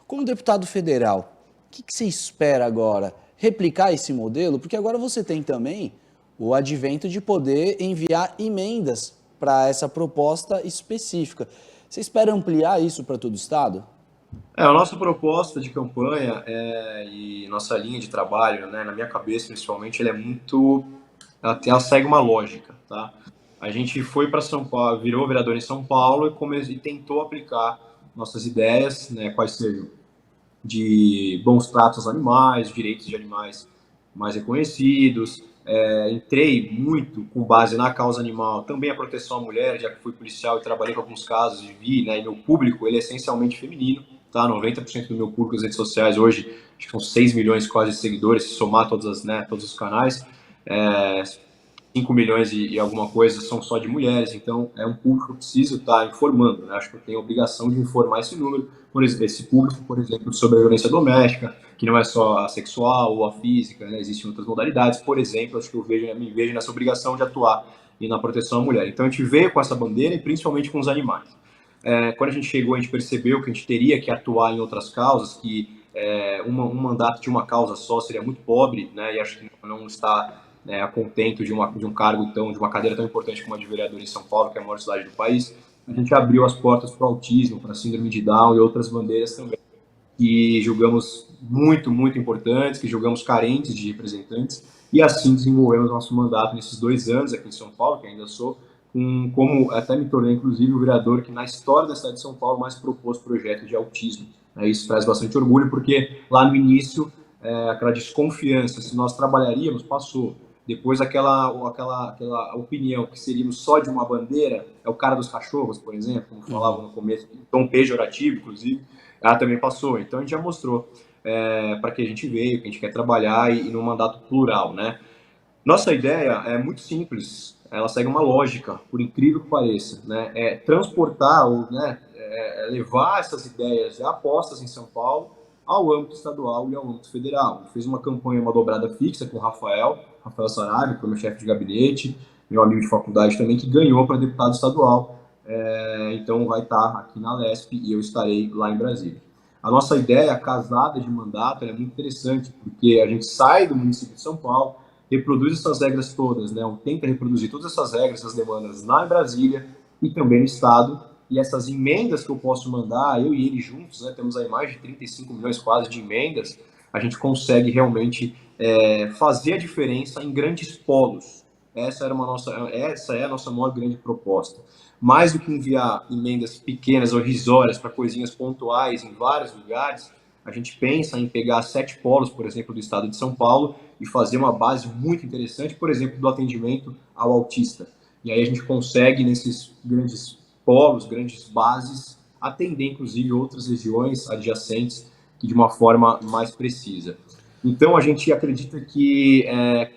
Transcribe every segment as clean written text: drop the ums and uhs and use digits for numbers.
Como deputado federal, o que você espera agora? Replicar esse modelo? Porque agora você tem também o advento de poder enviar emendas para essa proposta específica. Você espera ampliar isso para todo o Estado? A nossa proposta de campanha e nossa linha de trabalho, né, na minha cabeça principalmente, ela segue uma lógica, tá? A gente foi para São Paulo, virou vereador em São Paulo e tentou aplicar nossas ideias, né, quais sejam de bons tratos aos animais, direitos de animais mais reconhecidos. Entrei muito com base na causa animal, também a proteção à mulher, já que fui policial e trabalhei com alguns casos e vi, né, e meu público ele é essencialmente feminino, tá? 90% do meu público nas redes sociais hoje, acho que são 6 milhões quase de seguidores, se somar todos os canais. É, 5 milhões e alguma coisa são só de mulheres, então é um público que eu preciso estar informando, né? Acho que eu tenho a obrigação de informar esse número, esse público, por exemplo, sobre a violência doméstica, que não é só a sexual ou a física, né? Existem outras modalidades, por exemplo, acho que me vejo nessa obrigação de atuar e na proteção à mulher. Então a gente veio com essa bandeira e principalmente com os animais. Quando a gente chegou, a gente percebeu que a gente teria que atuar em outras causas, que um mandato de uma causa só seria muito pobre, né? E acho que não está a contento de um cargo de uma cadeira tão importante como a de vereador em São Paulo, que é a maior cidade do país. A gente abriu as portas para o autismo, para a síndrome de Down e outras bandeiras também, que julgamos muito importantes, que julgamos carentes de representantes, e assim desenvolvemos nosso mandato nesses 2 anos aqui em São Paulo, que ainda sou, como até me tornei, inclusive, o vereador que na história da cidade de São Paulo mais propôs projeto de autismo. Isso traz bastante orgulho, porque lá no início, aquela desconfiança, se nós trabalharíamos, passou. Depois aquela opinião que seríamos só de uma bandeira, é o cara dos cachorros, por exemplo, como falavam no começo, em tom pejorativo, inclusive, ela também passou. Então a gente já mostrou para que a gente veio, que a gente quer trabalhar e num mandato plural, né? Nossa ideia é muito simples, ela segue uma lógica, por incrível que pareça, né? É transportar, ou, né, levar essas ideias já postas em São Paulo ao âmbito estadual e ao âmbito federal. Eu fiz uma campanha, uma dobrada fixa com o Rafael Saraiva, que foi meu chefe de gabinete, meu amigo de faculdade também, que ganhou para deputado estadual. Então vai estar aqui na Lesp e eu estarei lá em Brasília. A nossa ideia casada de mandato é muito interessante, porque a gente sai do município de São Paulo, reproduz essas regras todas, né? Tenta reproduzir todas essas regras, essas demandas lá em Brasília e também no Estado. E essas emendas que eu posso mandar, eu e ele juntos, né, temos aí mais de 35 milhões quase de emendas, a gente consegue realmente fazer a diferença em grandes polos. Essa é a nossa maior grande proposta. Mais do que enviar emendas pequenas ou irrisórias para coisinhas pontuais em vários lugares, a gente pensa em pegar 7 polos, por exemplo, do estado de São Paulo e fazer uma base muito interessante, por exemplo, do atendimento ao autista. E aí a gente consegue, nesses grandes polos, grandes bases, atender, inclusive, outras regiões adjacentes que de uma forma mais precisa. Então, a gente acredita que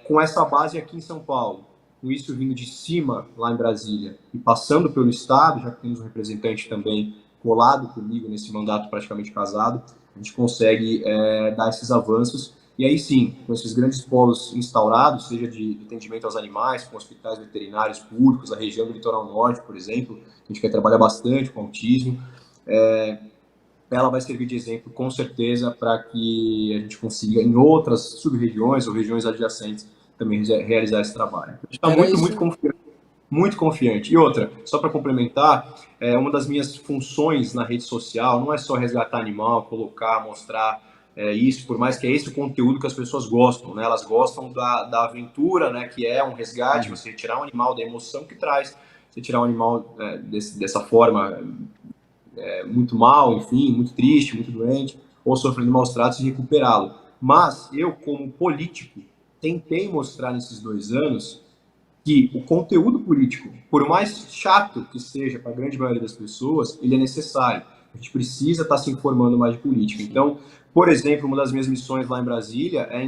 com essa base aqui em São Paulo, com isso vindo de cima lá em Brasília e passando pelo Estado, já que temos um representante também colado comigo nesse mandato praticamente casado, a gente consegue dar esses avanços. E aí sim, com esses grandes polos instaurados, seja de atendimento aos animais, com hospitais veterinários públicos, a região do Litoral Norte, por exemplo, que a gente quer trabalhar bastante com autismo, ela vai servir de exemplo, com certeza, para que a gente consiga, em outras sub-regiões ou regiões adjacentes, também realizar esse trabalho. A gente está Era muito isso. confiante. Muito confiante. E outra, só para complementar, uma das minhas funções na rede social não é só resgatar animal, colocar, mostrar isso, por mais que é esse o conteúdo que as pessoas gostam, né? Elas gostam da aventura, né? Que é um resgate, você retirar um animal da emoção que traz, você tirar um animal dessa forma muito mal, enfim, muito triste, muito doente, ou sofrendo maus tratos e recuperá-lo. Mas eu, como político, tentei mostrar nesses 2 anos que o conteúdo político, por mais chato que seja para a grande maioria das pessoas, ele é necessário. A gente precisa estar se informando mais de política. Então, por exemplo, uma das minhas missões lá em Brasília é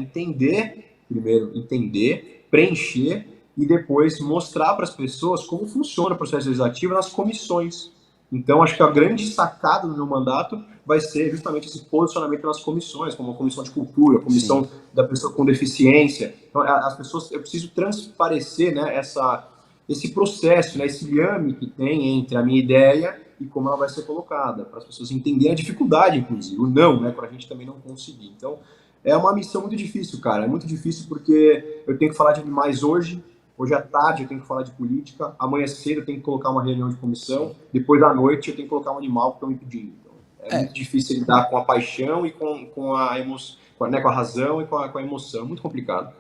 primeiro entender, preencher e depois mostrar para as pessoas como funciona o processo legislativo nas comissões. Então, acho que a grande sacada do meu mandato vai ser justamente esse posicionamento nas comissões, como a comissão de cultura, a Sim. comissão da pessoa com deficiência. Então, as pessoas, eu preciso transparecer, né, esse processo, né, esse liame que tem entre a minha ideia e como ela vai ser colocada, para as pessoas entenderem a dificuldade, inclusive, o não, né, para a gente também não conseguir. Então, é uma missão muito difícil, cara. É muito difícil porque eu tenho que falar de mais hoje. Hoje à tarde eu tenho que falar de política. Amanhã cedo eu tenho que colocar uma reunião de comissão. Depois à noite eu tenho que colocar um animal que estão me pedindo. Então, é muito difícil lidar com a paixão e com a emoção, né, com a razão e com a emoção. É muito complicado.